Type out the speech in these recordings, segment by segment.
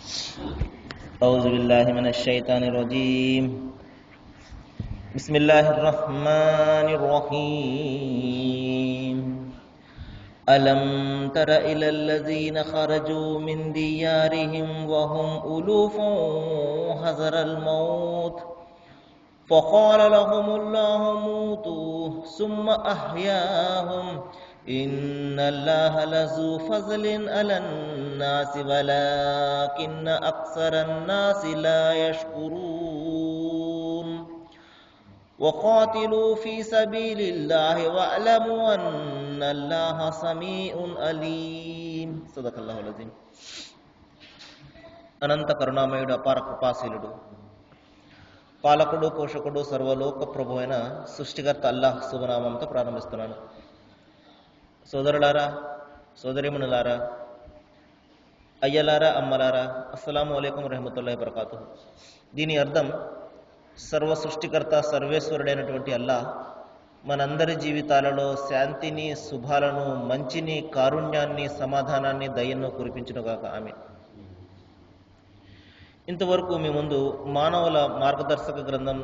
أعوذ بالله من الشيطان الرجيم. بسم الله الرحمن الرحيم. ألم تر إلى الذين خرجوا من ديارهم وهم ألوف حذر الموت فقال لهم الله موتوا ثم أحياهم إن الله لذو فضل على الناس ولكن أكثر الناس لا يشكرون وقاتلوا في سبيل الله واعلموا أن الله سميع عليم. صدق الله العظيم. అనంత కరుణామయుడు అపార కృపాశీలుడు పాలకుడు పోషకుడు సర్వలోక ప్రభు అయిన సృష్టికర్త అల్లాహ్ శుభనామంతో ప్రారంభిస్తున్నాను. సోదరులారా, సోదరిమణులారా, అయ్యలారా, అమ్మలారా, అస్సలాము అలైకుం రహమతుల్లాహి వబరకాతుహు. దీని అర్థం సర్వ సృష్టికర్త సర్వేశ్వరుడైనటువంటి అల్లాహ్ మనందరి జీవితాలలో శాంతిని, శుభాలను, మంచిని, కారుణ్యాన్ని, సమాధానాన్ని, దయను కురిపించునుగాక. ఆమీన్. ఇంతవరకు మీ ముందు మానవుల మార్గదర్శక గ్రంథం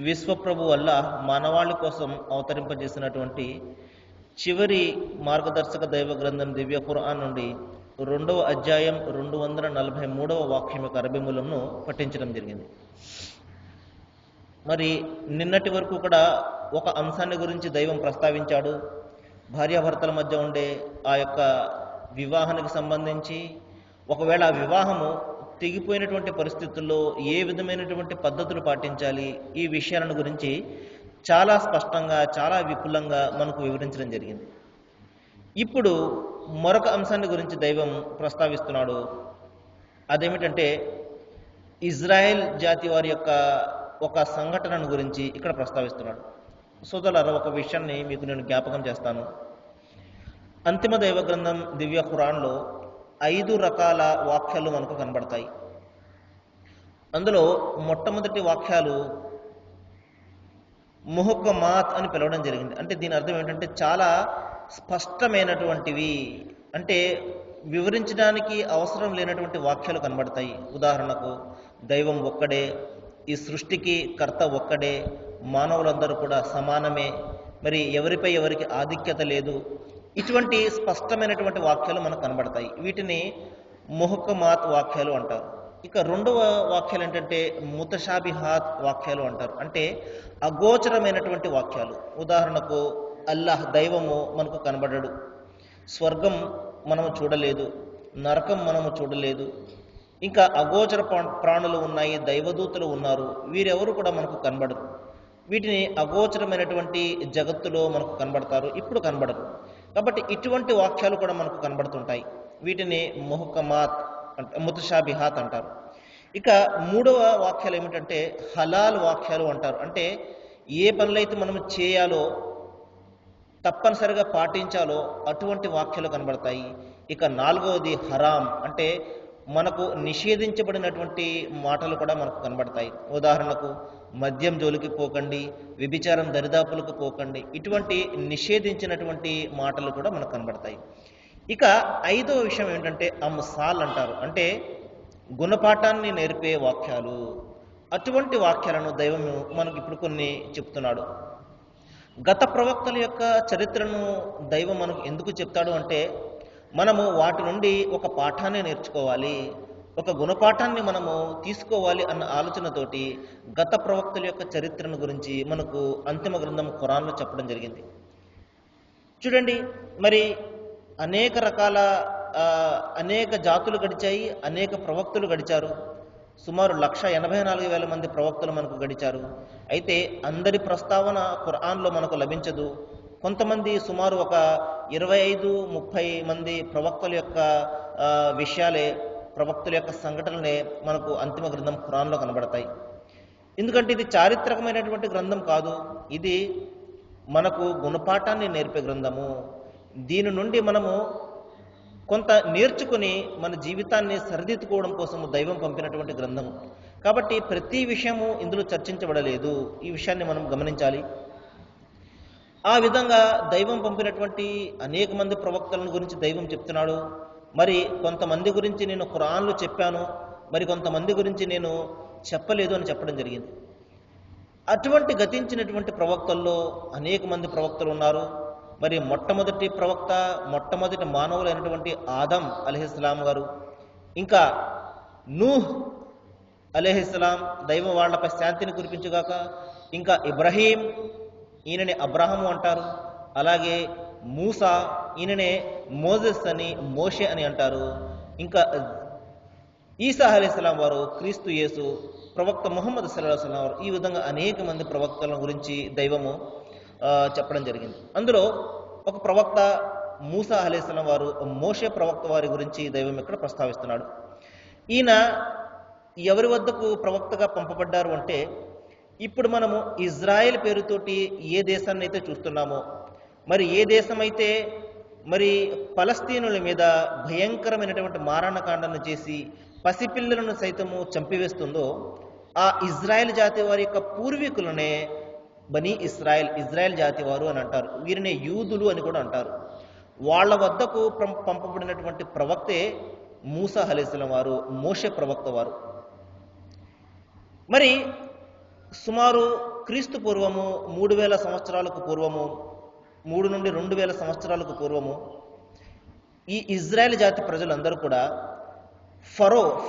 విశ్వప్రభు అల్లాహ్ మానవాళి కోసం అవతరింపజేసినటువంటి చివరి మార్గదర్శక దైవ గ్రంథం దివ్య ఖురాన్ నుండి 2వ అధ్యాయం 243వ వాక్యం యొక్క అరబీ మూలంను పఠించడం జరిగింది. మరి నిన్నటి వరకు కూడా ఒక అంశాన్ని గురించి దైవం ప్రస్తావించాడు. భార్యాభర్తల మధ్య ఉండే ఆ యొక్క వివాహానికి సంబంధించి, ఒకవేళ ఆ వివాహము తెగిపోయినటువంటి పరిస్థితుల్లో ఏ విధమైనటువంటి పద్ధతులు పాటించాలి, ఈ విషయాలను గురించి చాలా స్పష్టంగా, చాలా విపులంగా మనకు వివరించడం జరిగింది. ఇప్పుడు మరొక అంశాన్ని గురించి దైవం ప్రస్తావిస్తున్నాడు. అదేమిటంటే ఇజ్రాయెల్ జాతి వారి యొక్క ఒక సంఘటనను గురించి ఇక్కడ ప్రస్తావిస్తున్నాడు. సోదరులారా, ఒక విషయాన్ని మీకు నేను జ్ఞాపకం చేస్తాను. అంతిమ దైవ గ్రంథం దివ్య ఖురాన్లో 5 రకాల వాక్యాలు మనకు కనబడతాయి. అందులో మొట్టమొదటి వాక్యాలు ముహక్కమాత్ అని పిలవడం జరిగింది. అంటే దీని అర్థం ఏంటంటే చాలా స్పష్టమైనటువంటివి, అంటే వివరించడానికి అవసరం లేనటువంటి వాక్యాలు కనబడతాయి. ఉదాహరణకు, దైవం ఒక్కడే, ఈ సృష్టికి కర్త ఒక్కడే, మానవులందరూ కూడా సమానమే, మరి ఎవరిపై ఎవరికి ఆధిక్యత లేదు, ఇటువంటి స్పష్టమైనటువంటి వాక్యాలు మనకు కనబడతాయి. వీటిని ముహక్కమాత్ వాక్యాలు అంటారు. ఇక 2వ వాక్యాలు ఏంటంటే ముతషాబిహాత్ వాక్యాలు అంటారు. అంటే అగోచరమైనటువంటి వాక్యాలు. ఉదాహరణకు, అల్లాహ్ దైవము మనకు కనబడడు, స్వర్గం మనము చూడలేదు, నరకం మనము చూడలేదు, ఇంకా అగోచర ప్రాణులు ఉన్నాయి, దైవదూతలు ఉన్నారు, వీరెవరు కూడా మనకు కనబడరు. వీటిని అగోచరమైనటువంటి జగత్తులో మనకు కనబడతారు, ఇప్పుడు కనబడరు. కాబట్టి ఇటువంటి వాక్యాలు కూడా మనకు కనబడుతుంటాయి. వీటిని ముహక్కమాత్ ముతషాబిహాత్ అంటారు. ఇక 3వ వాక్యాలు ఏమిటంటే హలాల్ వాక్యాలు అంటారు. అంటే ఏ పనులైతే మనం చేయాలో, తప్పనిసరిగా పాటించాలో అటువంటి వాక్యాలు కనబడతాయి. ఇక 4వది హరాం, అంటే మనకు నిషేధించబడినటువంటి మాటలు కూడా మనకు కనబడతాయి. ఉదాహరణకు, మద్యం జోలికి పోకండి, వ్యభిచారం దరిదాపులకు పోకండి, ఇటువంటి నిషేధించినటువంటి మాటలు కూడా మనకు కనబడతాయి. ఇక 5వ విషయం ఏంటంటే అమ్సాల్ అంటారు. అంటే గుణపాఠాన్ని నేర్పే వాక్యాలు. అటువంటి వాక్యాలను దైవం మనకు ఇప్పుడు కొన్ని చెప్తున్నాడు. గత ప్రవక్తల యొక్క చరిత్రను దైవం మనకు ఎందుకు చెప్తాడు అంటే, మనము వాటి నుండి ఒక పాఠాన్ని నేర్చుకోవాలి, ఒక గుణపాఠాన్ని మనము తీసుకోవాలి అన్న ఆలోచనతోటి గత ప్రవక్తల యొక్క చరిత్రను గురించి మనకు అంతిమ గ్రంథం ఖురాన్లో చెప్పడం జరిగింది. చూడండి, మరి అనేక రకాల అనేక జాతులు గడిచాయి, అనేక ప్రవక్తలు గడిచారు. సుమారు 1,84,000 మంది ప్రవక్తలు మనకు గడిచారు. అయితే అందరి ప్రస్తావన ఖురాన్లో మనకు లభించదు. కొంతమంది సుమారు ఒక 25-30 మంది ప్రవక్తల యొక్క విషయాలే, ప్రవక్తల యొక్క సంఘటనలే మనకు అంతిమ గ్రంథం ఖురాన్లో కనబడతాయి. ఎందుకంటే ఇది చారిత్రకమైనటువంటి గ్రంథం కాదు, ఇది మనకు గుణపాఠాన్ని నేర్పే గ్రంథము. దీని నుండి మనము కొంత నేర్చుకుని మన జీవితాన్ని సరిదిద్దుకోవడం కోసము దైవం పంపినటువంటి గ్రంథము. కాబట్టి ప్రతి విషయము ఇందులో చర్చించబడలేదు. ఈ విషయాన్ని మనం గమనించాలి. ఆ విధంగా దైవం పంపినటువంటి అనేక మంది ప్రవక్తలను గురించి దైవం చెప్తున్నాడు. మరి కొంతమంది గురించి నేను ఖురాన్లో చెప్పాను, మరి కొంతమంది గురించి నేను చెప్పలేదు అని చెప్పడం జరిగింది. అటువంటి గతించినటువంటి ప్రవక్తల్లో అనేక మంది ప్రవక్తలు ఉన్నారు. మరి మొట్టమొదటి ప్రవక్త, మొట్టమొదటి మానవులైనటువంటి ఆదం అలైహిస్సలాం గారు, ఇంకా నూహ్ అలైహిస్సలాం, దైవం వాళ్ళపై శాంతిని కురిపించుగాక, ఇంకా ఇబ్రహీం, ఈయననే అబ్రహము అంటారు, అలాగే మూసా, ఈయననే మోజెస్ అని, మోషే అని అంటారు, ఇంకా ఈసా అలైహిస్సలాం వారు, క్రీస్తు యేసు, ప్రవక్త ముహమ్మద్ సల్లల్లాహు అలైహి వసల్లం వారు, ఈ విధంగా అనేక మంది ప్రవక్తల గురించి దైవము చెప్పడం జరిగింది. అందులో ఒక ప్రవక్త మూసా అలైహిస్సలాం వారు, మోషే ప్రవక్త వారి గురించి దైవం ఇక్కడ ప్రస్తావిస్తున్నాడు. ఈయన ఎవరి వద్దకు ప్రవక్తగా పంపబడ్డారు అంటే, ఇప్పుడు మనము ఇజ్రాయెల్ పేరుతోటి ఏ దేశాన్ని అయితే చూస్తున్నామో, మరి ఏ దేశమైతే మరి ఫలస్తీనుల మీద భయంకరమైనటువంటి మారణకాండను చేసి పసిపిల్లలను సైతము చంపివేస్తుందో, ఆ ఇజ్రాయెల్ జాతి వారి యొక్క పూర్వీకులనే బనీ ఇస్రాయెల్, ఇజ్రాయెల్ జాతి వారు అని అంటారు. వీరిని యూదులు అని కూడా అంటారు. వాళ్ళ వద్దకు పంపబడినటువంటి ప్రవక్తే మూసా అలైహిస్సలాం వారు, మోషే ప్రవక్త వారు. మరి సుమారు క్రీస్తు పూర్వము 3000 సంవత్సరాలకు పూర్వము, 3 నుండి 2000 సంవత్సరాలకు పూర్వము ఈ ఇజ్రాయెల్ జాతి ప్రజలందరూ కూడా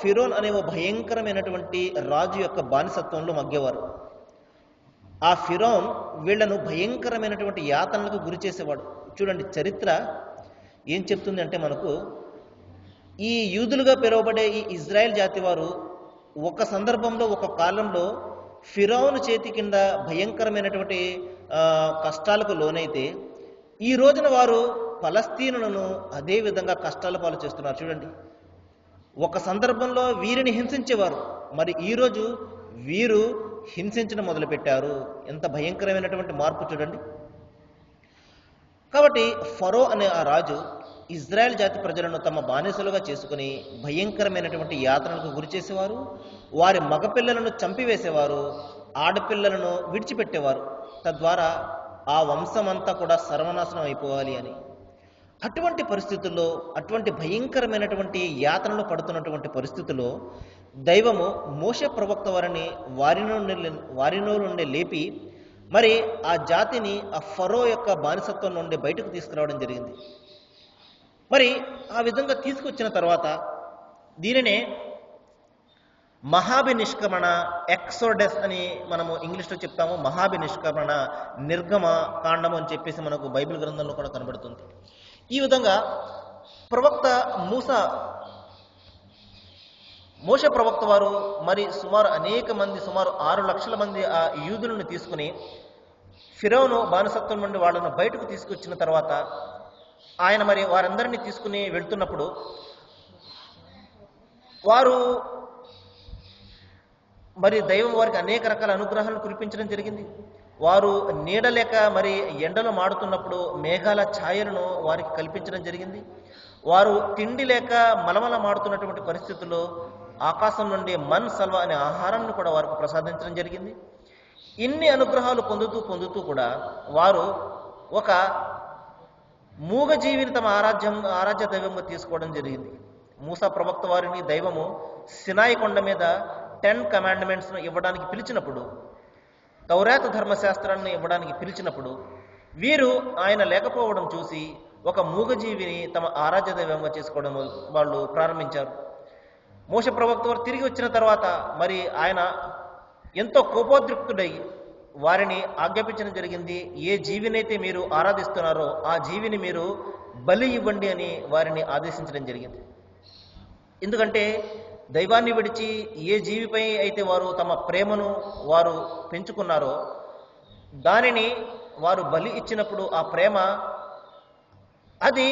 ఫిరోన్ అనే ఓ భయంకరమైనటువంటి రాజు యొక్క బానిసత్వంలో మగ్గేవారు. ఆ ఫిరోన్ వీళ్లను భయంకరమైనటువంటి యాతనలకు గురి చేసేవాడు. చూడండి, చరిత్ర ఏం చెప్తుంది అంటే మనకు, ఈ యూదులుగా పిలువబడే ఈ ఇజ్రాయెల్ జాతి వారు ఒక సందర్భంలో, ఒక కాలంలో ఫిరౌను చేతి కింద భయంకరమైనటువంటి కష్టాలకు లోనైతే, ఈ రోజున వారు ఫలస్తీనులను అదే విధంగా కష్టాల పాలు చేస్తున్నారు. చూడండి, ఒక సందర్భంలో వీరిని హింసించేవారు, మరి ఈరోజు వీరు హింసించడం మొదలుపెట్టారు. ఎంత భయంకరమైనటువంటి మార్పు చూడండి. కాబట్టి ఫరో అనే ఆ రాజు ఇజ్రాయెల్ జాతి ప్రజలను తమ బానిసలుగా చేసుకుని భయంకరమైనటువంటి యాతనలకు గురి చేసేవారు. వారి మగపిల్లలను చంపివేసేవారు, ఆడపిల్లలను విడిచిపెట్టేవారు. తద్వారా ఆ వంశమంతా కూడా సర్వనాశనం అయిపోవాలి అని. అటువంటి పరిస్థితుల్లో, అటువంటి భయంకరమైనటువంటి యాతనలు పడుతున్నటువంటి పరిస్థితుల్లో దైవము మోషే ప్రవక్త వారిని వారిలో నుండి లేపి, మరి ఆ జాతిని ఆ ఫరో యొక్క బానిసత్వం నుండి బయటకు తీసుకురావడం జరిగింది. మరి ఆ విధంగా తీసుకొచ్చిన తర్వాత దీనినే మహాభినిష్క్రమణ, ఎక్సోడస్ అని మనము ఇంగ్లీష్లో చెప్తాము. మహాభినిష్క్రమణ, నిర్గమ కాండము అని చెప్పేసి మనకు బైబిల్ గ్రంథంలో కూడా కనబడుతుంది. ఈ విధంగా ప్రవక్త మోషే ప్రవక్త వారు మరి సుమారు అనేక మంది, సుమారు 6 లక్షల మంది ఆ యూదులను తీసుకుని ఫిరౌను బానిసత్వం నుండి వాళ్ళను బయటకు తీసుకొచ్చిన తర్వాత ఆయన మరి వారందరినీ తీసుకుని వెళ్తున్నప్పుడు వారు మరి దైవం వారికి అనేక రకాల అనుగ్రహాలను కురిపించడం జరిగింది. వారు నీడలేక మరి ఎండలో మాడుతున్నప్పుడు మేఘాల ఛాయలను వారికి కల్పించడం జరిగింది. వారు తిండి లేక మలమల మాడుతున్నటువంటి పరిస్థితుల్లో ఆకాశం నుండి మన్ సల్వా అనే ఆహారాన్ని కూడా వారికి ప్రసాదించడం జరిగింది. ఇన్ని అనుగ్రహాలు పొందుతూ కూడా వారు ఒక మూగజీవిని తమ ఆరాధ్య దైవంగా తీసుకోవడం జరిగింది. మూసా ప్రవక్త వారిని దైవము సినాయి కొండ మీద 10 కమాండ్మెంట్స్ను ఇవ్వడానికి పిలిచినప్పుడు, తౌరాత్ ధర్మశాస్త్రాన్ని ఇవ్వడానికి పిలిచినప్పుడు వీరు ఆయన లేకపోవడం చూసి ఒక మూగజీవిని తమ ఆరాధ్య దైవంగా చేసుకోవడం వాళ్ళు ప్రారంభించారు. మోషే ప్రవక్త వారు తిరిగి వచ్చిన తర్వాత మరి ఆయన ఎంతో కోపోద్రిక్తుడై వారిని ఆజ్ఞాపించడం జరిగింది. ఏ జీవినైతే మీరు ఆరాధిస్తున్నారో ఆ జీవిని మీరు బలి ఇవ్వండి అని వారిని ఆదేశించడం జరిగింది. ఎందుకంటే దైవాన్ని విడిచి ఏ జీవిపై అయితే వారు తమ ప్రేమను వారు పెంచుకున్నారో దానిని వారు బలి ఇచ్చినప్పుడు ఆ ప్రేమ అది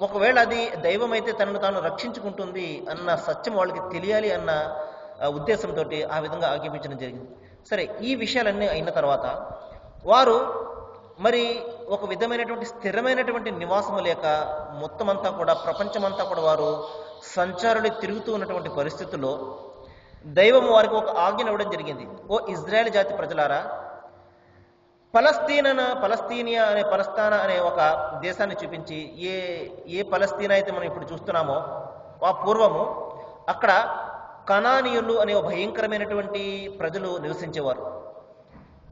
ఒకవేళ అది దైవం అయితే తనను తాను రక్షించుకుంటుంది అన్న సత్యం వాళ్ళకి తెలియాలి అన్న ఉద్దేశంతో ఆ విధంగా ఆజ్ఞాపించడం జరిగింది. సరే, ఈ విషయాలన్నీ అయిన తర్వాత వారు మరి ఒక విధమైనటువంటి స్థిరమైనటువంటి నివాసము లేక మొత్తం అంతా కూడా ప్రపంచమంతా కూడా వారు సంచారులు తిరుగుతూ ఉన్నటువంటి పరిస్థితుల్లో దైవం వారికి ఒక ఆజ్ఞను ఇవ్వడం జరిగింది. ఓ ఇజ్రాయెల్ జాతి ప్రజలారా, పలస్తీనియా అనే పలస్తానా అనే ఒక దేశాన్ని చూపించి ఏ ఏ పలస్తీనా అయితే మనం ఇప్పుడు చూస్తున్నామో ఆ పూర్వము అక్కడ కనానీయులు అనే ఒక భయంకరమైనటువంటి ప్రజలు నివసించేవారు.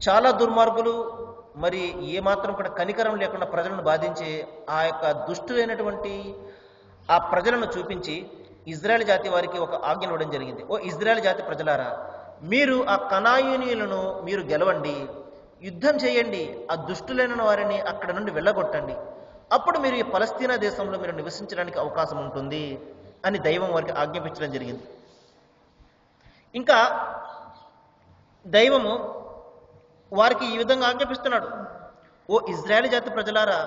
చాలా దుర్మార్గులు, మరి ఏమాత్రం కూడా కనికరం లేకుండా ప్రజలను బాధించే ఆ యొక్క దుష్టులైనటువంటి ఆ ప్రజలను చూపించి ఇజ్రాయెల్ జాతి వారికి ఒక ఆజ్ఞ ఇవ్వడం జరిగింది. ఓ ఇజ్రాయెల్ జాతి ప్రజలారా, మీరు ఆ కనానీయులను మీరు గెలవండి, యుద్ధం చేయండి, ఆ దుష్టులైన వారిని అక్కడ నుండి వెళ్ళగొట్టండి, అప్పుడు మీరు ఈ పలస్తీనా దేశంలో మీరు నివసించడానికి అవకాశం ఉంటుంది అని దైవం వారికి ఆజ్ఞాపించడం జరిగింది. ఇంకా దైవము వారికి ఈ విధంగా ఆజ్ఞాపిస్తున్నాడు, ఓ ఇజ్రాయెల్ జాతి ప్రజలారా,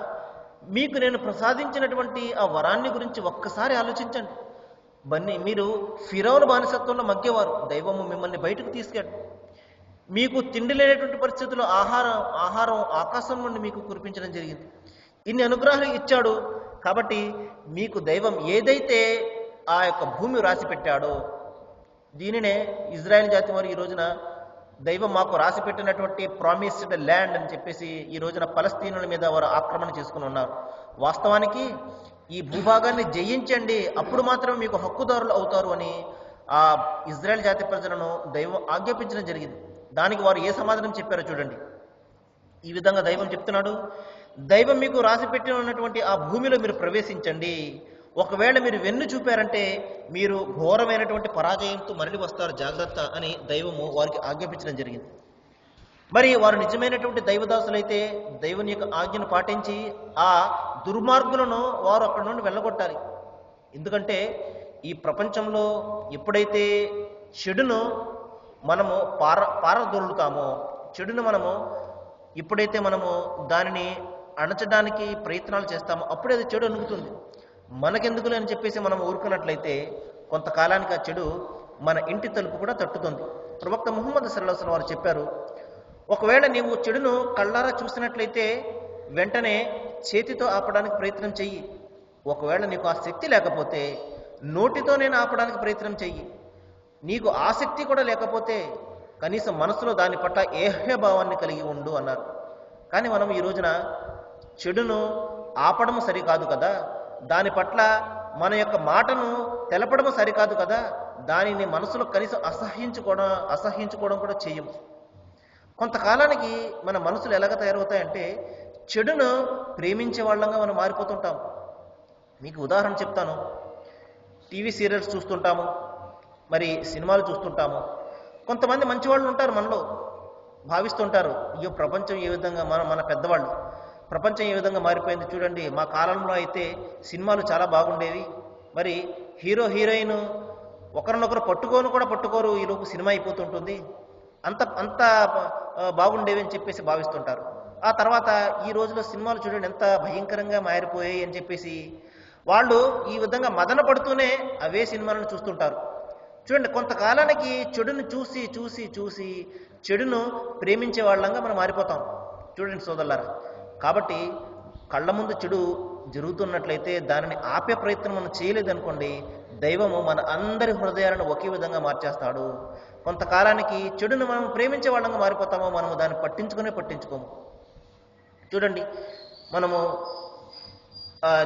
మీకు నేను ప్రసాదించినటువంటి ఆ వరాన్ని గురించి ఒక్కసారి ఆలోచించండి. మీరు ఫిరౌను బానిసత్వంలో మగ్గేవారు, దైవము మిమ్మల్ని బయటకు తీసుకెళ్ళి మీకు తిండి లేనటువంటి పరిస్థితుల్లో ఆహారం ఆకాశం నుండి మీకు కురిపించడం జరిగింది. ఇన్ని అనుగ్రహాలు ఇచ్చాడు. కాబట్టి మీకు దైవం ఏదైతే ఆ యొక్క భూమి రాసి పెట్టాడో, దీనినే ఇజ్రాయెల్ జాతి వారు ఈ రోజున దైవం మాకు రాసి పెట్టినటువంటి ప్రామిస్డ్ ల్యాండ్ అని చెప్పేసి ఈ రోజున పలస్తీనుల మీద వారు ఆక్రమణ చేసుకుని ఉన్నారు. వాస్తవానికి ఈ భూభాగాన్ని జయించండి, అప్పుడు మాత్రం మీకు హక్కుదారులు అవుతారు అని ఆ ఇజ్రాయెల్ జాతి ప్రజలను దైవం ఆజ్ఞాపించడం జరిగింది. దానికి వారు ఏ సమాధానం చెప్పారో చూడండి. ఈ విధంగా దైవం చెప్తున్నాడు, దైవం మీకు రాసి పెట్టి ఉన్నటువంటి ఆ భూమిలో మీరు ప్రవేశించండి, ఒకవేళ మీరు వెన్ను చూపారంటే మీరు ఘోరమైనటువంటి పరాజయంతో మరలి వస్తారు, జాగ్రత్త అని దైవము వారికి ఆజ్ఞాపించడం జరిగింది. మరి వారు నిజమైనటువంటి దైవదాసులైతే దైవుని యొక్క ఆజ్ఞను పాటించి ఆ దుర్మార్గులను వారు అక్కడి నుండి వెళ్ళగొట్టాలి. ఎందుకంటే ఈ ప్రపంచంలో ఎప్పుడైతే చెడును మనము పారదొరులుతామో, చెడును ఎప్పుడైతే మనము దానిని అణచడానికి ప్రయత్నాలు చేస్తామో అప్పుడే అది చెడు అణుగుతుంది. మనకెందుకులే అని చెప్పేసి మనం ఊరుకున్నట్లయితే కొంతకాలానికి ఆ చెడు మన ఇంటి తలుపు కూడా తట్టుతుంది. ప్రవక్త ముహమ్మద్ సల్లల్లాహు అలైహి వసల్లం వారు చెప్పారు, ఒకవేళ నీవు చెడును కళ్ళారా చూసినట్లయితే వెంటనే చేతితో ఆపడానికి ప్రయత్నం చెయ్యి, ఒకవేళ నీకు ఆ శక్తి లేకపోతే నోటితోనే ఆపడానికి ప్రయత్నం చెయ్యి, నీకు ఆసక్తి కూడా లేకపోతే కనీసం మనసులో దాని పట్ల ఏహ్యభావాన్ని కలిగి ఉండు అన్నారు. కానీ మనం ఈ రోజున చెడును ఆపడం సరికాదు కదా, దాని పట్ల మన యొక్క మాటను తెలపడం సరికాదు కదా, దానిని మనసులో కనీసం అసహ్యించుకోవడం కూడా చేయము. కొంతకాలానికి మన మనసులు ఎలాగ తయారవుతాయంటే చెడును ప్రేమించే వాళ్ళంగా మనం మారిపోతుంటాం. మీకు ఉదాహరణ చెప్తాను. టీవీ సీరియల్స్ చూస్తుంటాము, మరి సినిమాలు చూస్తుంటాము. కొంతమంది మంచివాళ్ళు ఉంటారు, మనలో భావిస్తుంటారు, అయ్యో ప్రపంచం ఏ విధంగా మన పెద్దవాళ్ళు ప్రపంచం ఏ విధంగా మారిపోయింది చూడండి, మా కాలంలో అయితే సినిమాలు చాలా బాగుండేవి, మరి హీరో హీరోయిన్ ఒకరినొకరు పట్టుకోరు, ఈలోపు సినిమా అయిపోతుంటుంది, అంత బాగుండేవి అని చెప్పేసి భావిస్తుంటారు. ఆ తర్వాత ఈ రోజులో సినిమాలు చూడండి ఎంత భయంకరంగా మారిపోయాయి అని చెప్పేసి వాళ్ళు ఈ విధంగా మదన పడుతూనే అవే సినిమాలను చూస్తుంటారు. చూడండి, కొంతకాలానికి చెడును చూసి చూసి చూసి చెడును ప్రేమించే వాళ్ళంగా మనం మారిపోతాం. చూడండి సోదరులారా, కాబట్టి కళ్ళ ముందు చెడు జరుగుతున్నట్లయితే దానిని ఆపే ప్రయత్నం మనం చేయలేదనుకోండి, దైవము మన అందరి హృదయాలను ఒకే విధంగా మార్చేస్తాడు. కొంతకాలానికి చెడును మనం ప్రేమించే వాళ్ళంగా మారిపోతామో, మనము దాన్ని పట్టించుకోము. చూడండి, మనము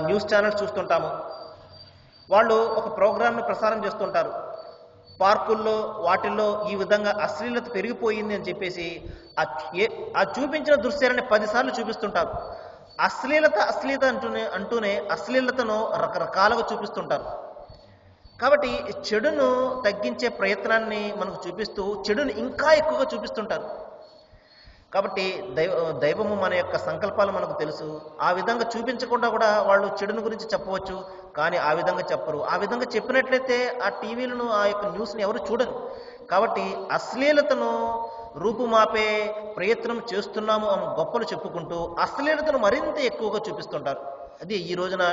న్యూస్ ఛానల్స్ చూస్తుంటాము, వాళ్ళు ఒక ప్రోగ్రామ్ను ప్రసారం చేస్తుంటారు. పార్కుల్లో వాటిల్లో ఈ విధంగా అశ్లీలత పెరిగిపోయింది అని చెప్పేసి ఆ చూపించిన దృశ్యాలని 10 సార్లు చూపిస్తుంటారు. అశ్లీలత అంటూనే అశ్లీలతను రకరకాలుగా చూపిస్తుంటారు. కాబట్టి చెడును తగ్గించే ప్రయత్నాన్ని మనకు చూపిస్తూ చెడును ఇంకా ఎక్కువగా చూపిస్తుంటారు. కాబట్టి దైవము మన యొక్క సంకల్పాలు మనకు తెలుసు. ఆ విధంగా చూపించకుండా కూడా వాళ్ళు చెడును గురించి చెప్పవచ్చు, కానీ ఆ విధంగా చెప్పరు. ఆ విధంగా చెప్పినట్లయితే ఆ టీవీలను, ఆ యొక్క న్యూస్ని ఎవరు చూడరు. కాబట్టి అశ్లీలతను రూపుమాపే ప్రయత్నం చేస్తున్నాము అని గొప్పలు చెప్పుకుంటూ అశ్లీలతను మరింత ఎక్కువగా చూపిస్తుంటారు. అది ఈ రోజున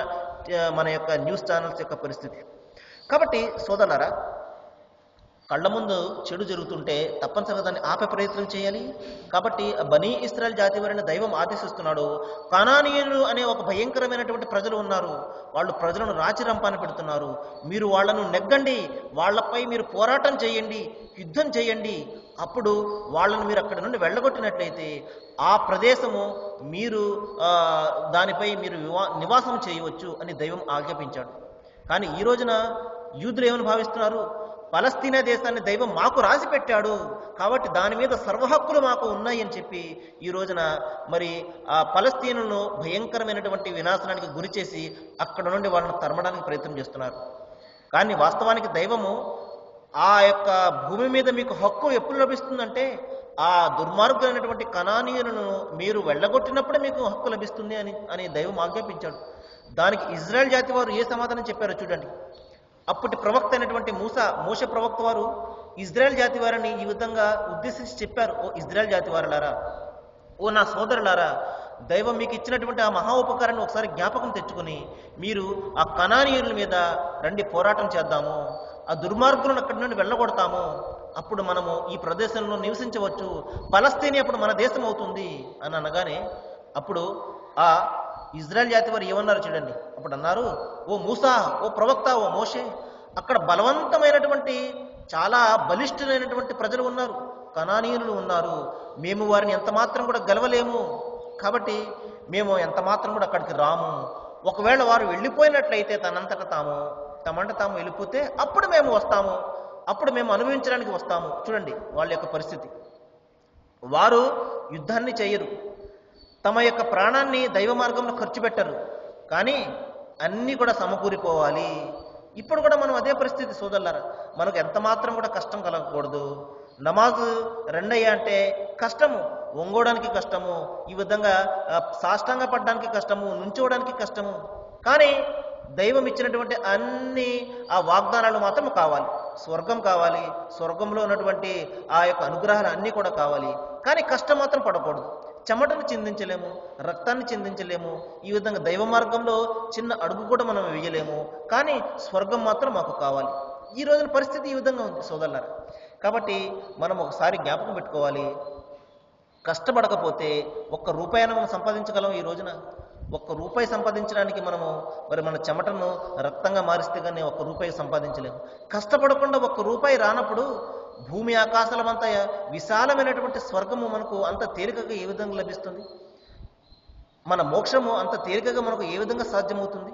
మన యొక్క న్యూస్ ఛానల్స్ యొక్క పరిస్థితి. కాబట్టి సోదరులారా, కళ్ళ ముందు చెడు జరుగుతుంటే తప్పనిసరిగా దాన్ని ఆపే ప్రయత్నం చేయాలి. కాబట్టి బనీ ఇస్రాయల్ జాతి వారిని దైవం ఆదేశిస్తున్నాడు. కనానీయులు అనే ఒక భయంకరమైనటువంటి ప్రజలు ఉన్నారు. వాళ్ళు ప్రజలను రాచిరంపాన పెడుతున్నారు. మీరు వాళ్ళను నెగ్గండి, వాళ్ళపై మీరు పోరాటం చేయండి, యుద్ధం చేయండి. అప్పుడు వాళ్ళను మీరు అక్కడి నుండి వెళ్ళగొట్టినట్లయితే ఆ ప్రదేశము మీరు దానిపై మీరు నివాసం చేయవచ్చు అని దైవం ఆజ్ఞాపించాడు. కానీ ఈ రోజున యూదులు ఏమని భావిస్తున్నారు? పలస్తీనా దేశాన్ని దైవం మాకు రాసి పెట్టాడు కాబట్టి దాని మీద సర్వహక్కులు మాకు ఉన్నాయి అని చెప్పి ఈ రోజున మరి ఆ పలస్తీనులను భయంకరమైనటువంటి వినాశనానికి గురి చేసి అక్కడ నుండి వాళ్ళని తరమడానికి ప్రయత్నం చేస్తున్నారు. కానీ వాస్తవానికి దైవము ఆ యొక్క భూమి మీద మీకు హక్కు ఎప్పుడు లభిస్తుందంటే ఆ దుర్మార్గులైనటువంటి కనానీయులను మీరు వెళ్ళగొట్టినప్పుడే మీకు హక్కు లభిస్తుంది అని దైవం ఆజ్ఞాపించాడు. దానికి ఇజ్రాయెల్ జాతి వారు ఏ సమాధానం చెప్పారో చూడండి. అప్పటి ప్రవక్త అయినటువంటి మోషే ప్రవక్త వారు ఇజ్రాయెల్ జాతి వారిని ఈ విధంగా ఉద్దేశించి చెప్పారు. ఓ ఇజ్రాయెల్ జాతి వారులారా, ఓ నా సోదరులారా, దైవం మీకు ఇచ్చినటువంటి ఆ మహా ఉపకారాన్ని ఒకసారి జ్ఞాపకం తెచ్చుకొని మీరు ఆ కనానీయుల మీద రండి, పోరాటం చేద్దాము, ఆ దుర్మార్గులను అక్కడి నుండి వెళ్ళగొడతాము, అప్పుడు మనము ఈ ప్రదేశంలో నివసించవచ్చు, పలస్తీని అప్పుడు మన దేశం అవుతుంది అని అనగానే అప్పుడు ఆ ఇజ్రాయెల్ జాతి వారు ఏమన్నారు చూడండి. అప్పుడు అన్నారు, ఓ మూసా, ఓ ప్రవక్త, ఓ మోషే, అక్కడ బలవంతమైనటువంటి చాలా బలిష్ఠులైనటువంటి ప్రజలు ఉన్నారు, కనానీయులు ఉన్నారు, మేము వారిని ఎంత మాత్రం కూడా గెలవలేము, కాబట్టి మేము ఎంత మాత్రం కూడా అక్కడికి రాము. ఒకవేళ వారు వెళ్ళిపోయినట్లయితే తమంట తాము వెళ్ళిపోతే అప్పుడు మేము వస్తాము, అప్పుడు మేము అనుభవించడానికి వస్తాము. చూడండి వాళ్ళ యొక్క పరిస్థితి. వారు యుద్ధాన్ని చేయరు, తమ యొక్క ప్రాణాన్ని దైవ మార్గంలో ఖర్చు పెట్టరు, కానీ అన్నీ కూడా సమకూరిపోవాలి. ఇప్పుడు కూడా మనం అదే పరిస్థితి సోదరులారా. మనకు ఎంత మాత్రం కూడా కష్టం కలగకూడదు. నమాజు రెండయ్యా అంటే కష్టము, వంగోవడానికి కష్టము, ఈ విధంగా సాష్టాంగ పడడానికి కష్టము, నుంచోవడానికి కష్టము. కానీ దైవం ఇచ్చినటువంటి అన్ని ఆ వాగ్దానాలు మాత్రం కావాలి. స్వర్గం కావాలి, స్వర్గంలో ఉన్నటువంటి ఆ యొక్క అనుగ్రహాలు అన్నీ కూడా కావాలి. కానీ కష్టం మాత్రం పడకూడదు. చెమటను చిందించలేము, రక్తాన్ని చిందించలేము, ఈ విధంగా దైవ మార్గంలో చిన్న అడుగు కూడా మనం వేయలేము. కానీ స్వర్గం మాత్రం మాకు కావాలి. ఈ రోజున పరిస్థితి ఈ విధంగా ఉంది సోదరులారా. కాబట్టి మనం ఒకసారి జ్ఞాపకం పెట్టుకోవాలి, కష్టపడకపోతే ఒక్క రూపాయిని మనం సంపాదించగలం. ఈ రోజున ఒక్క రూపాయి సంపాదించడానికి మరి మన చెమటను రక్తంగా మారిస్తే కానీ ఒక్క రూపాయి సంపాదించలేము. కష్టపడకుండా ఒక్క రూపాయి రానప్పుడు భూమి ఆకాశాలమంతా విశాలమైనటువంటి స్వర్గము మనకు అంత తేలికగా ఏ విధంగా లభిస్తుంది? మన మోక్షము అంత తేలికగా మనకు ఏ విధంగా సాధ్యమవుతుంది?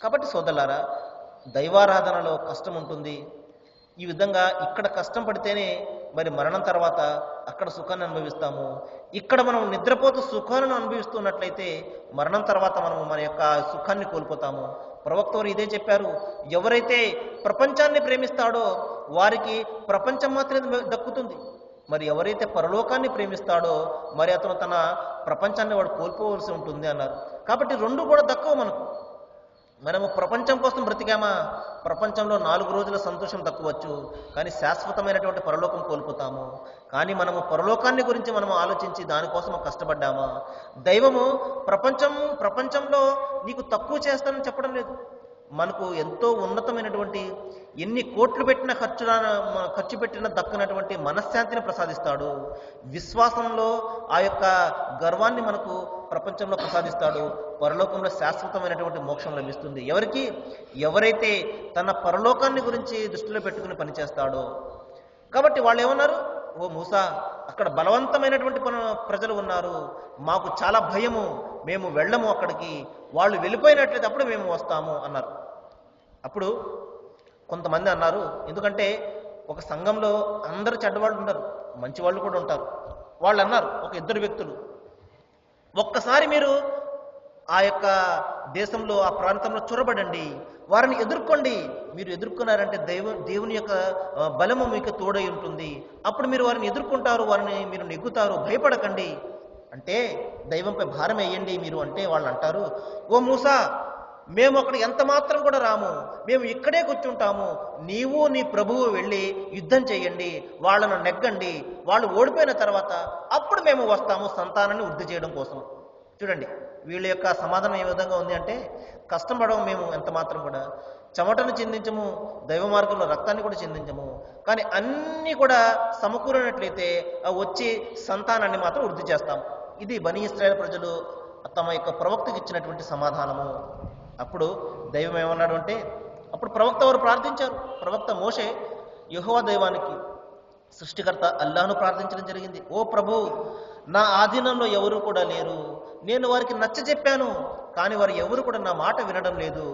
కాబట్టి సోదరులారా, దైవారాధనలో కష్టం ఉంటుంది. ఈ విధంగా ఇక్కడ కష్టం పడితేనే మరి మరణం తర్వాత అక్కడ సుఖాన్ని అనుభవిస్తాము. ఇక్కడ మనం నిద్రపోతూ సుఖాలను అనుభవిస్తున్నట్లయితే మరణం తర్వాత మనము మన యొక్క సుఖాన్ని కోల్పోతాము. ప్రవక్త వారు ఇదే చెప్పారు, ఎవరైతే ప్రపంచాన్ని ప్రేమిస్తాడో వారికి ప్రపంచం మాత్రమే దక్కుతుంది, మరి ఎవరైతే పరలోకాన్ని ప్రేమిస్తాడో మరి అతను తన ప్రపంచాన్ని వాడు కోల్పోవలసి ఉంటుంది అన్నారు. కాబట్టి రెండు కూడా దక్కవు మనకు. మనము ప్రపంచం కోసం బ్రతికామా, ప్రపంచంలో 4 రోజుల సంతోషం దక్కవచ్చు, కానీ శాశ్వతమైనటువంటి పరలోకం కోల్పోతాము. కానీ పరలోకాన్ని గురించి మనము ఆలోచించి దానికోసం కష్టపడ్డామా? దైవము ప్రపంచంలో నీకు తక్కువ చేస్తానని చెప్పడం లేదు. మనకు ఎంతో ఉన్నతమైనటువంటి ఎన్ని కోట్లు పెట్టిన ఖర్చు పెట్టిన దక్కనటువంటి మనశ్శాంతిని ప్రసాదిస్తాడు. విశ్వాసంలో ఆ యొక్క గర్వాన్ని మనకు ప్రపంచంలో ప్రసాదిస్తాడు. పరలోకంలో శాశ్వతమైనటువంటి మోక్షం లభిస్తుంది. ఎవరైతే తన పరలోకాన్ని గురించి దృష్టిలో పెట్టుకుని పనిచేస్తాడో. కాబట్టి వాళ్ళు ఏమన్నారు, ఓ మూసా, అక్కడ బలవంతమైనటువంటి ప్రజలు ఉన్నారు, మాకు చాలా భయము, మేము వెళ్ళము అక్కడికి, వాళ్ళు వెళ్ళిపోయినట్లయితే అప్పుడు మేము వస్తాము అన్నారు. అప్పుడు కొంతమంది అన్నారు, ఎందుకంటే ఒక సంఘంలో అందరూ చెడ్డవాళ్ళు ఉండరు, మంచివాళ్ళు కూడా ఉంటారు. వాళ్ళు అన్నారు, ఒక 2 వ్యక్తులు, ఒక్కసారి మీరు ఆ యొక్క దేశంలో ఆ ప్రాంతంలో చొరబడండి, వారిని ఎదుర్కోండి. మీరు ఎదుర్కొన్నారంటే దేవుని యొక్క బలము మీకు తోడై ఉంటుంది. అప్పుడు మీరు వారిని ఎదుర్కొంటారు, వారిని మీరు నెగ్గుతారు, భయపడకండి అంటే దైవంపై భారం వేయండి మీరు అంటే వాళ్ళు అంటారు, ఓ మూసా, మేము అక్కడ ఎంత మాత్రం కూడా రాము, మేము ఇక్కడే కూర్చుంటాము, నీవు నీ ప్రభువు వెళ్ళి యుద్ధం చేయండి, వాళ్ళను నెగ్గండి, వాళ్ళు ఓడిపోయిన తర్వాత అప్పుడు మేము వస్తాము సంతానాన్ని వృద్ధి చేయడం కోసం. చూడండి వీళ్ళ యొక్క సమాధానం ఏ విధంగా ఉంది అంటే, కష్టం పడము మేము ఎంత మాత్రం కూడా, చెమటను చిందించము, దైవ మార్గంలో రక్తాన్ని కూడా చిందించము, కానీ అన్నీ కూడా సమకూరినట్లయితే ఆ వచ్చి సంతానాన్ని మాత్రం వృద్ధి చేస్తాం. ఇది బనీ ఇశ్రాయేలు ప్రజలు తమ యొక్క ప్రవక్తకి ఇచ్చినటువంటి సమాధానము. అప్పుడు దైవం ఏమన్నాడు అంటే, అప్పుడు ప్రవక్త వారు ప్రార్థించారు. ప్రవక్త మోషే యెహోవా దైవానికి, సృష్టికర్త అల్లాహ్ను ప్రార్థించడం జరిగింది. ఓ ప్రభు, నా ఆధీనంలో ఎవరు కూడా లేరు, నేను వారికి నచ్చ చెప్పాను, కానీ వారు ఎవరు కూడా నా మాట వినడం లేదు,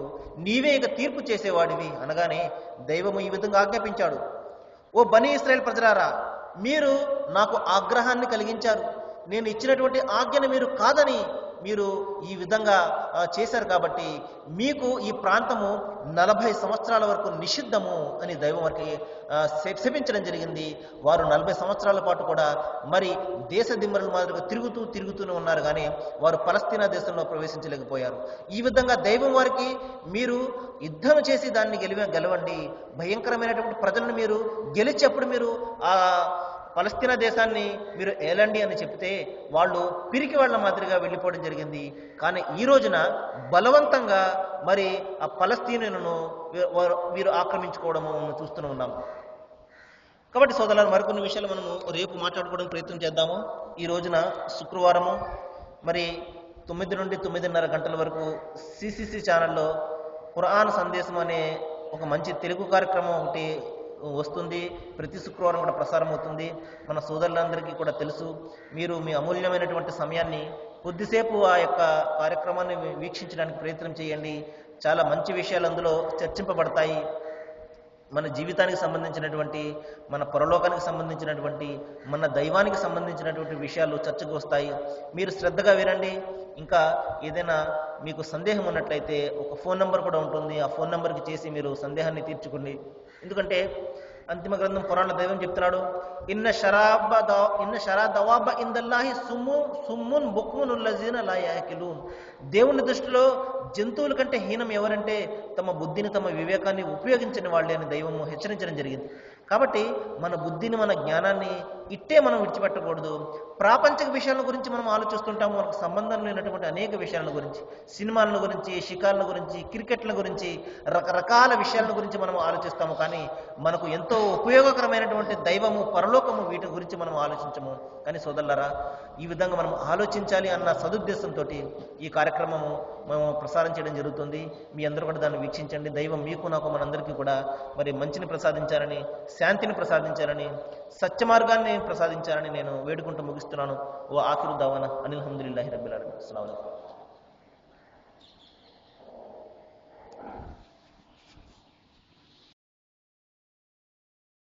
నీవే ఇక తీర్పు చేసేవాడివి అనగానే దైవము ఈ విధంగా ఆజ్ఞాపించాడు, ఓ బనీ ఇశ్రాయేలు ప్రజలారా, మీరు నాకు ఆగ్రహాన్ని కలిగించారు, నేను ఇచ్చినటువంటి ఆజ్ఞను మీరు కాదని మీరు ఈ విధంగా చేశారు, కాబట్టి మీకు ఈ ప్రాంతము 40 సంవత్సరాల వరకు నిషిద్ధము అని దైవం వారికి శపించడం జరిగింది. వారు 40 సంవత్సరాల పాటు కూడా మరి దేశ దిమ్మరుల మాదిరిగా తిరుగుతూనే ఉన్నారు, కానీ వారు పలస్తీనా దేశంలో ప్రవేశించలేకపోయారు. ఈ విధంగా దైవం వారికి, మీరు యుద్ధం చేసి దాన్ని గెలవండి, భయంకరమైనటువంటి ప్రజలను మీరు గెలిచేప్పుడు మీరు ఆ పలస్తీనా దేశాన్ని మీరు ఏలండి అని చెప్తే వాళ్ళు పిరికి వాళ్ళ మాదిరిగా వెళ్ళిపోవడం జరిగింది. కానీ ఈ రోజున బలవంతంగా మరి ఆ పలస్తీనాను వీరు ఆక్రమించుకోవడము మనం చూస్తూనే ఉన్నాం. కాబట్టి సోదరులారా, మరికొన్ని విషయాలు మనము రేపు మాట్లాడుకోవడానికి ప్రయత్నం చేద్దాము. ఈ రోజున శుక్రవారము మరి 9 నుండి 9:30 గంటల వరకు సిసిసి ఛానల్లో ఖురాన్ సందేశం అనే ఒక మంచి తెలుగు కార్యక్రమం ఒకటి వస్తుంది. ప్రతి శుక్రవారం కూడా ప్రసారం అవుతుంది. మన సోదరులందరికీ కూడా తెలుసు. మీరు మీ అమూల్యమైనటువంటి సమయాన్ని కొద్దిసేపు ఆ యొక్క కార్యక్రమాన్ని వీక్షించడానికి ప్రయత్నం చేయండి. చాలా మంచి విషయాలు అందులో చర్చింపబడతాయి. మన జీవితానికి సంబంధించినటువంటి, మన పరలోకానికి సంబంధించినటువంటి, మన దైవానికి సంబంధించినటువంటి విషయాలు చర్చకు వస్తాయి. మీరు శ్రద్ధగా వినండి. ఇంకా ఏదైనా మీకు సందేహం ఉన్నట్లయితే ఒక ఫోన్ నెంబర్ కూడా ఉంటుంది. ఆ ఫోన్ నెంబర్కి చేసి మీరు సందేహాన్ని తీర్చుకోండి. ఎందుకంటే అంతిమ గ్రంథం ఖురాన్లో దైవం చెప్తున్నాడు, ఇన్న షరా దవాబ ఇందల్లాహి సుమ్మున్ బుక్మున్ లజీన లా యాకిలూన్. దేవుని దృష్టిలో జంతువుల కంటే హీనం ఎవరంటే తమ బుద్ధిని, తమ వివేకాన్ని ఉపయోగించిన వాళ్ళే అని దైవము హెచ్చరించడం జరిగింది. కాబట్టి మన బుద్ధిని, మన జ్ఞానాన్ని ఇట్టే మనం విడిచిపెట్టకూడదు. ప్రాపంచిక విషయాల గురించి మనం ఆలోచిస్తుంటాము, మనకు సంబంధం లేనటువంటి అనేక విషయాల గురించి, సినిమాల గురించి, షికార్ల గురించి, క్రికెట్ల గురించి, రకరకాల విషయాల గురించి మనం ఆలోచిస్తాము. కానీ మనకు ఎంతో ఉపయోగకరమైనటువంటి దైవము, పరలోకము, వీటి గురించి మనం ఆలోచించము. కానీ సోదరులారా, ఈ విధంగా మనం ఆలోచించాలి అన్న సదుద్దేశంతో ఈ కార్యక్రమము మేము ప్రసారం చేయడం జరుగుతుంది. మీ అందరూ కూడా దాన్ని వీక్షించండి. దైవం మీకు, నాకు, మనందరికీ కూడా మరి మంచిని ప్రసాదించాలని, శాంతిని ప్రసాదించాలని, సత్య మార్గాన్ని ప్రసాదించాలని నేను వేడుకుంటూ ముగిస్తున్నాను. ఓ ఆఖిరు దావానా అనిల్ హమ్దులిల్లాహి రబ్బిల్ ఆలమీన్. అస్సలాము అలైకుం.